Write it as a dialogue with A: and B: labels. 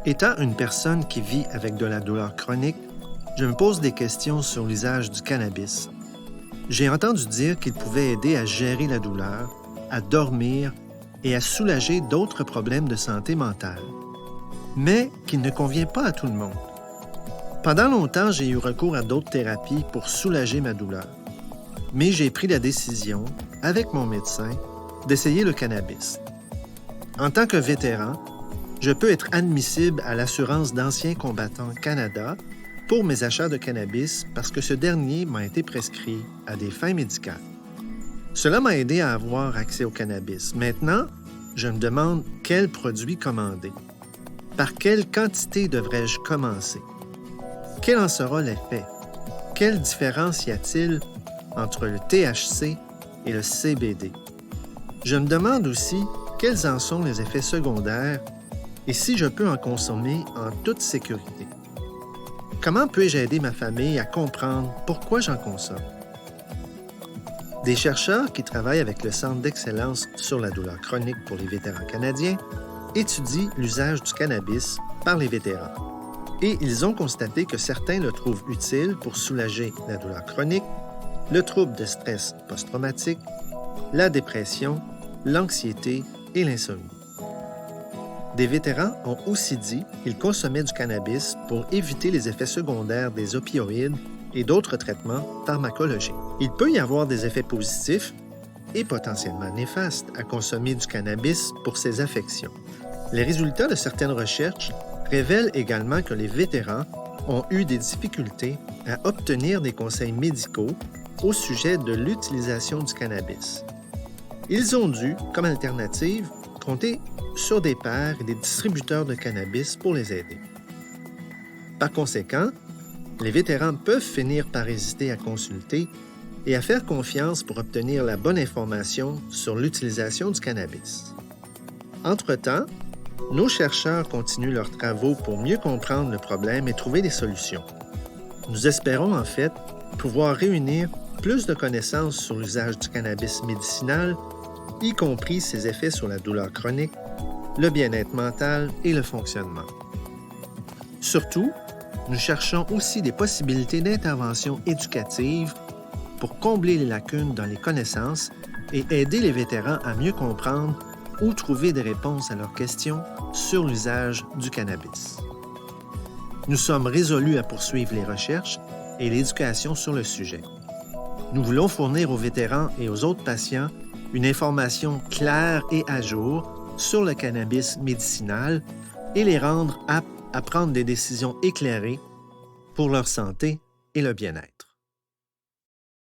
A: Étant une personne qui vit avec de la douleur chronique, je me pose des questions sur l'usage du cannabis. J'ai entendu dire qu'il pouvait aider à gérer la douleur, à dormir et à soulager d'autres problèmes de santé mentale, mais qu'il ne convient pas à tout le monde. Pendant longtemps, j'ai eu recours à d'autres thérapies pour soulager ma douleur, mais j'ai pris la décision, avec mon médecin, d'essayer le cannabis. En tant que vétéran, je peux être admissible à l'Assurance d'anciens combattants Canada pour mes achats de cannabis parce que ce dernier m'a été prescrit à des fins médicales. Cela m'a aidé à avoir accès au cannabis. Maintenant, je me demande quel produit commander. Par quelle quantité devrais-je commencer? Quel en sera l'effet? Quelle différence y a-t-il entre le THC et le CBD? Je me demande aussi quels en sont les effets secondaires et si je peux en consommer en toute sécurité. Comment puis-je aider ma famille à comprendre pourquoi j'en consomme? Des chercheurs qui travaillent avec le Centre d'excellence sur la douleur chronique pour les vétérans canadiens étudient l'usage du cannabis par les vétérans. Et ils ont constaté que certains le trouvent utile pour soulager la douleur chronique, le trouble de stress post-traumatique, la dépression, l'anxiété et l'insomnie. Des vétérans ont aussi dit qu'ils consommaient du cannabis pour éviter les effets secondaires des opioïdes et d'autres traitements pharmacologiques. Il peut y avoir des effets positifs et potentiellement néfastes à consommer du cannabis pour ces affections. Les résultats de certaines recherches révèlent également que les vétérans ont eu des difficultés à obtenir des conseils médicaux au sujet de l'utilisation du cannabis. Ils ont dû, comme alternative, compter sur des pairs et des distributeurs de cannabis pour les aider. Par conséquent, les vétérans peuvent finir par hésiter à consulter et à faire confiance pour obtenir la bonne information sur l'utilisation du cannabis. Entre-temps, nos chercheurs continuent leurs travaux pour mieux comprendre le problème et trouver des solutions. Nous espérons en fait pouvoir réunir plus de connaissances sur l'usage du cannabis médicinal, y compris ses effets sur la douleur chronique, le bien-être mental et le fonctionnement. Surtout, nous cherchons aussi des possibilités d'intervention éducative pour combler les lacunes dans les connaissances et aider les vétérans à mieux comprendre ou trouver des réponses à leurs questions sur l'usage du cannabis. Nous sommes résolus à poursuivre les recherches et l'éducation sur le sujet. Nous voulons fournir aux vétérans et aux autres patients une information claire et à jour sur le cannabis médicinal et les rendre aptes à prendre des décisions éclairées pour leur santé et le bien-être.